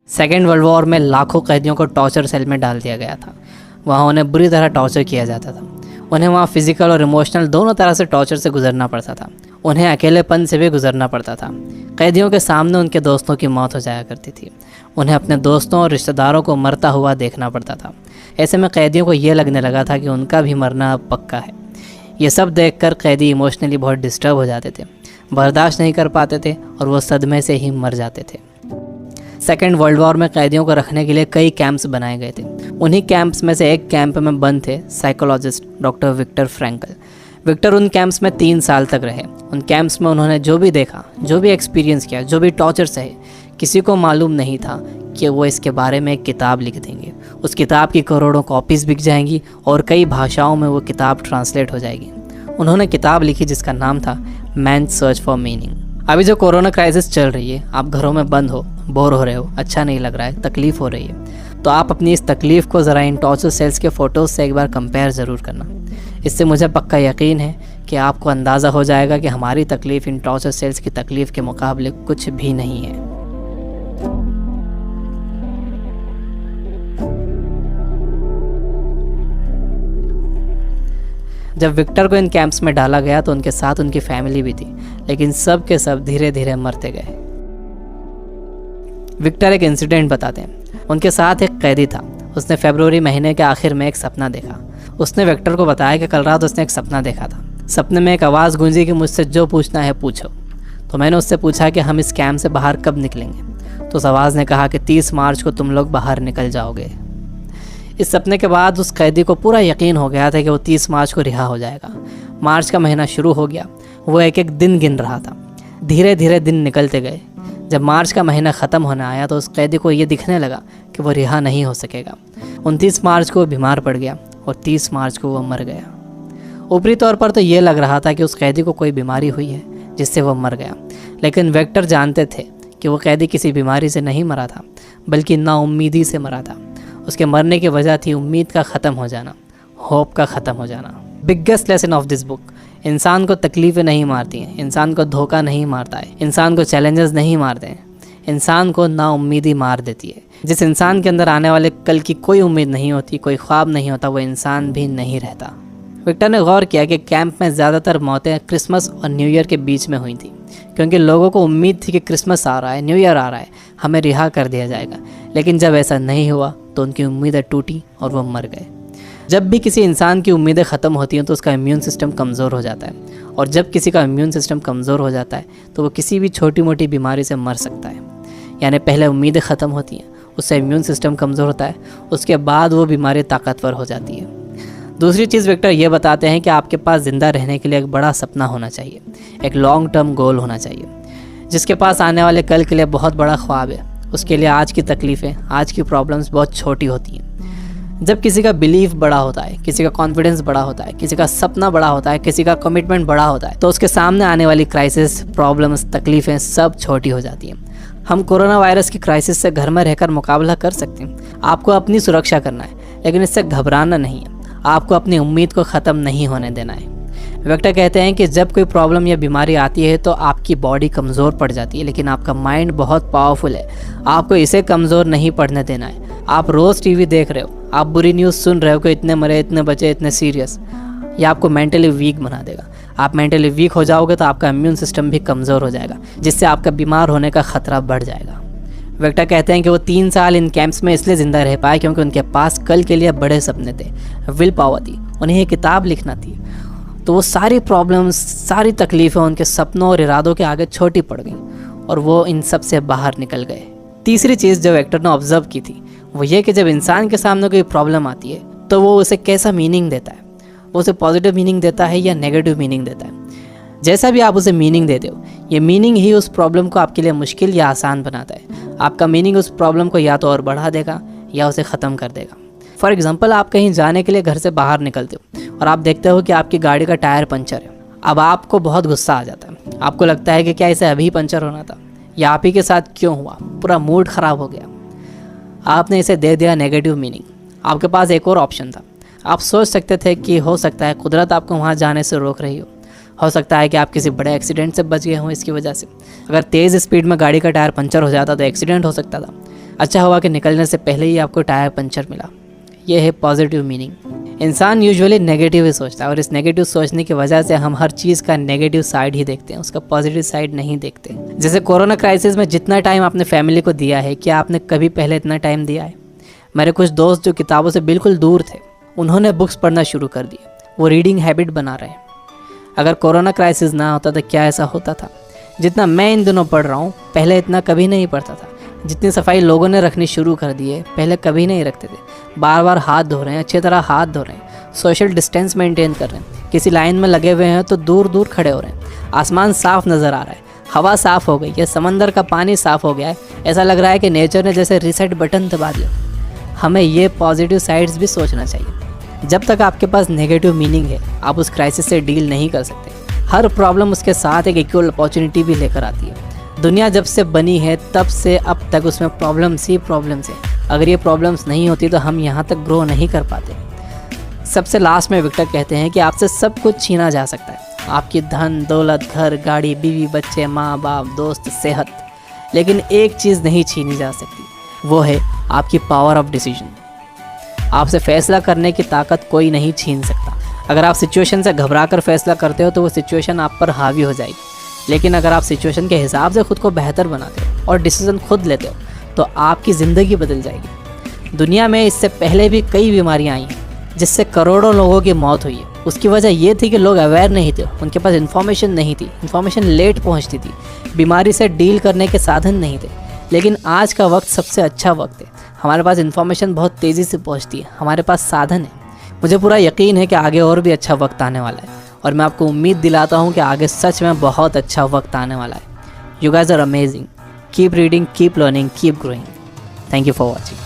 Second world war में लाखों कैदियों को टॉर्चर सेल में डाल दिया गया था। वहाँ उन्हें बुरी तरह टॉर्चर किया जाता था। उन्हें वहाँ फिजिकल और इमोशनल दोनों तरह से टॉर्चर से गुजरना पड़ता था। उन्हें अकेलेपन से भी गुजरना पड़ता था। कैदियों के सामने उनके दोस्तों की मौत हो जाया करती थी। उन्हें अपने दोस्तों और रिश्तेदारों को मरता हुआ देखना पड़ता था। ऐसे में कैदियों को ये लगने लगा था कि उनका भी मरना अब पक्का है। ये सब देखकर कैदी इमोशनली बहुत डिस्टर्ब हो जाते थे, बर्दाश्त नहीं कर पाते थे और वो सदमे से ही मर जाते थे। सेकेंड वर्ल्ड वॉर में कैदियों को रखने के लिए कई कैंप्स बनाए गए थे। उन्हीं कैंप्स में से एक कैंप में बंद थे psychologist doctor Victor Frankl. Victor उन कैंप्स में 3 साल तक रहे। उन कैंप्स में उन्होंने जो भी देखा, जो भी एक्सपीरियंस किया, जो भी टॉर्चर सहे, किसी को मालूम नहीं था कि वो इसके बारे में एक किताब लिख देंगे। उस किताब की करोड़ों कॉपीज़ बिक जाएंगी और कई भाषाओं में वो किताब ट्रांसलेट हो जाएगी। उन्होंने किताब लिखी जिसका नाम था मैन सर्च फॉर मीनिंग। अभी जो कोरोना क्राइसिस चल रही है, आप घरों में बंद हो, बोर हो रहे हो, अच्छा नहीं लग रहा है, तकलीफ़ हो रही है, तो आप अपनी इस तकलीफ़ को ज़रा इन टॉर्चर सेल्स के फ़ोटोज़ से एक बार कंपेयर ज़रूर करना। इससे मुझे पक्का यकीन है कि आपको अंदाज़ा हो जाएगा कि हमारी तकलीफ़ इन टॉर्चर सेल्स की तकलीफ़ के मुकाबले कुछ भी नहीं है। जब विक्टर को इन कैंप्स में डाला गया तो उनके साथ उनकी फैमिली भी थी, लेकिन सब के सब धीरे धीरे मरते गए। विक्टर एक इंसिडेंट बताते हैं। उनके साथ एक कैदी था। उसने फरवरी महीने के आखिर में एक सपना देखा। उसने विक्टर को बताया कि कल रात उसने एक सपना देखा था। सपने में एक आवाज़ गूंजी कि मुझसे जो पूछना है पूछो। तो मैंने उससे पूछा कि हम इस कैंप से बाहर कब निकलेंगे। तो उस आवाज़ ने कहा कि 30 मार्च को तुम लोग बाहर निकल जाओगे। इस सपने के बाद उस कैदी को पूरा यकीन हो गया था कि वो 30 मार्च को रिहा हो जाएगा। मार्च का महीना शुरू हो गया। वो एक एक दिन गिन रहा था। धीरे धीरे दिन निकलते गए। जब मार्च का महीना ख़त्म होने आया तो उस कैदी को ये दिखने लगा कि वो रिहा नहीं हो सकेगा। 29 मार्च को वो बीमार पड़ गया और 30 मार्च को वो मर गया। ऊपरी तौर पर तो ये लग रहा था कि उस कैदी को कोई बीमारी हुई है जिससे वो मर गया, लेकिन विक्टर जानते थे कि वो कैदी किसी बीमारी से नहीं मरा था, बल्कि नाउम्मीदी से मरा था। उसके मरने की वजह थी उम्मीद का ख़त्म हो जाना, होप का ख़त्म हो जाना। Biggest lesson of this book, इंसान को तकलीफ़ें नहीं मारती हैं, इंसान को धोखा नहीं मारता है, इंसान को चैलेंजेस नहीं मारते हैं, इंसान को नाउम्मीदी मार देती है। जिस इंसान के अंदर आने वाले कल की कोई उम्मीद नहीं होती, कोई ख्वाब नहीं होता, वो इंसान भी नहीं रहता। विक्टर ने गौर किया कि कैंप में ज़्यादातर मौतें क्रिसमस और न्यू ईयर के बीच में हुई थी, क्योंकि लोगों को उम्मीद थी कि क्रिसमस आ रहा है, न्यू ईयर आ रहा है, हमें रिहा कर दिया जाएगा। लेकिन जब ऐसा नहीं हुआ तो उनकी उम्मीदें टूटी और वो मर गए। जब भी किसी इंसान की उम्मीदें ख़त्म होती हैं तो उसका इम्यून सिस्टम कमज़ोर हो जाता है, और जब किसी का इम्यून सिस्टम कमज़ोर हो जाता है तो वो किसी भी छोटी मोटी बीमारी से मर सकता है। यानी पहले उम्मीदें ख़त्म होती हैं, उससे इम्यून सिस्टम कमज़ोर होता है, उसके बाद वो बीमारी ताकतवर हो जाती है। दूसरी चीज़ विक्टर ये बताते हैं कि आपके पास ज़िंदा रहने के लिए एक बड़ा सपना होना चाहिए, एक लॉन्ग टर्म गोल होना चाहिए। जिसके पास आने वाले कल के लिए बहुत बड़ा ख्वाब है, उसके लिए आज की तकलीफ़ें, आज की प्रॉब्लम्स बहुत छोटी होती हैं। जब किसी का बिलीफ बड़ा होता है, किसी का कॉन्फिडेंस बड़ा होता है, किसी का सपना बड़ा होता है, किसी का कमिटमेंट बड़ा होता है, तो उसके सामने आने वाली क्राइसिस, प्रॉब्लम्स, तकलीफ़ें सब छोटी हो जाती हैं। हम कोरोना वायरस की क्राइसिस से घर में रहकर मुकाबला कर सकते हैं। आपको अपनी सुरक्षा करना है, लेकिन इससे घबराना नहीं है। आपको अपनी उम्मीद को ख़त्म नहीं होने देना है। विक्टर कहते हैं कि जब कोई प्रॉब्लम या बीमारी आती है तो आपकी बॉडी कमज़ोर पड़ जाती है, लेकिन आपका माइंड बहुत पावरफुल है। आपको इसे कमज़ोर नहीं पड़ने देना है। आप रोज़ टीवी देख रहे हो, आप बुरी न्यूज़ सुन रहे हो कि इतने मरे, इतने बचे, इतने सीरियस, ये आपको मेंटली वीक बना देगा। आप मेंटली वीक हो जाओगे तो आपका इम्यून सिस्टम भी कमज़ोर हो जाएगा, जिससे आपका बीमार होने का ख़तरा बढ़ जाएगा। विक्टर कहते हैं कि वो 3 साल इन कैंप्स में इसलिए ज़िंदा रह पाए क्योंकि उनके पास कल के लिए बड़े सपने थे, विल पावर थी, उन्हें ये किताब लिखना थी। तो वो सारी प्रॉब्लम्स, सारी तकलीफ़ें उनके सपनों और इरादों के आगे छोटी पड़ गईं और वो इन सब से बाहर निकल गए। तीसरी चीज़ जो विक्टर ने ऑब्जर्व की थी वो ये कि जब इंसान के सामने कोई प्रॉब्लम आती है तो वो उसे कैसा मीनिंग देता है। वो उसे पॉजिटिव मीनिंग देता है या नेगेटिव मीनिंग देता है। जैसा भी आप उसे मीनिंग देते हो, ये मीनिंग ही उस प्रॉब्लम को आपके लिए मुश्किल या आसान बनाता है। आपका मीनिंग उस प्रॉब्लम को या तो और बढ़ा देगा या उसे ख़त्म कर देगा। फॉर एग्जांपल, आप कहीं जाने के लिए घर से बाहर निकलते हो और आप देखते हो कि आपकी गाड़ी का टायर पंचर है। अब आपको बहुत गुस्सा आ जाता है। आपको लगता है कि क्या इसे अभी पंचर होना था, या आप ही के साथ क्यों हुआ, पूरा मूड ख़राब हो गया। आपने इसे दे दिया नेगेटिव मीनिंग। आपके पास एक और ऑप्शन था। आप सोच सकते थे कि हो सकता है कुदरत आपको वहाँ जाने से रोक रही हो हो सकता है कि आप किसी बड़े एक्सीडेंट से बच गए हों इसकी वजह से। अगर तेज़ स्पीड में गाड़ी का टायर पंचर हो जाता तो एक्सीडेंट हो सकता था। अच्छा हुआ कि निकलने से पहले ही आपको टायर पंचर मिला। ये है पॉजिटिव मीनिंग। इंसान यूजुअली नेगेटिव ही सोचता है और इस नेगेटिव सोचने की वजह से हम हर चीज़ का नेगेटिव साइड ही देखते हैं, उसका पॉजिटिव साइड नहीं देखते। जैसे कोरोना क्राइसिस में जितना टाइम आपने फैमिली को दिया है, क्या आपने कभी पहले इतना टाइम दिया है? मेरे कुछ दोस्त जो किताबों से बिल्कुल दूर थे, उन्होंने बुक्स पढ़ना शुरू कर दिए। वो रीडिंग हैबिट बना रहे हैं। अगर कोरोना क्राइसिस ना होता तो क्या ऐसा होता था? जितना मैं इन दिनों पढ़ रहा हूँ, पहले इतना कभी नहीं पढ़ता था। जितनी सफाई लोगों ने रखनी शुरू कर दी है, पहले कभी नहीं रखते थे। बार बार हाथ धो रहे हैं, अच्छी तरह हाथ धो रहे हैं, सोशल डिस्टेंस मेंटेन कर रहे हैं। किसी लाइन में लगे हुए हैं तो दूर दूर खड़े हो रहे हैं। आसमान साफ नज़र आ रहा है, हवा साफ़ हो गई है, समंदर का पानी साफ़ हो गया है। ऐसा लग रहा है कि नेचर ने जैसे रीसेट बटन दबा दिया। हमें ये पॉजिटिव साइड्स भी सोचना चाहिए। जब तक आपके पास नेगेटिव मीनिंग है, आप उस क्राइसिस से डील नहीं कर सकते। हर प्रॉब्लम उसके साथ एक इक्वल अपॉर्चुनिटी भी लेकर आती है। दुनिया जब से बनी है तब से अब तक उसमें प्रॉब्लम्स ही प्रॉब्लम्स है। अगर ये प्रॉब्लम्स नहीं होती तो हम यहाँ तक ग्रो नहीं कर पाते। सबसे लास्ट में विक्टर कहते हैं कि आपसे सब कुछ छीना जा सकता है, आपकी धन दौलत, घर, गाड़ी, बीवी, बच्चे, माँ बाप, दोस्त, सेहत, लेकिन एक चीज़ नहीं छीनी जा सकती, वो है आपकी पावर ऑफ डिसीजन। आपसे फैसला करने की ताकत कोई नहीं छीन सकता। अगर आप सिचुएशन से घबरा कर फैसला करते हो तो वो सिचुएशन आप पर हावी हो जाएगी, लेकिन अगर आप सिचुएशन के हिसाब से खुद को बेहतर बनाते हो और डिसीजन खुद लेते हो तो आपकी ज़िंदगी बदल जाएगी। दुनिया में इससे पहले भी कई बीमारियाँ आई हैं जिससे करोड़ों लोगों की मौत हुई है। उसकी वजह ये थी कि लोग अवेयर नहीं थे, उनके पास इन्फॉर्मेशन नहीं थी, इन्फॉर्मेशन लेट पहुँचती थी, बीमारी से डील करने के साधन नहीं थे। लेकिन आज का वक्त सबसे अच्छा वक्त है। हमारे पास इन्फॉर्मेशन बहुत तेज़ी से पहुँचती है, हमारे पास साधन है। मुझे पूरा यकीन है कि आगे और भी अच्छा वक्त आने वाला है और मैं आपको उम्मीद दिलाता हूँ कि आगे सच में बहुत अच्छा वक्त आने वाला है। You guys are amazing. Keep reading, keep learning, keep growing. Thank you for watching.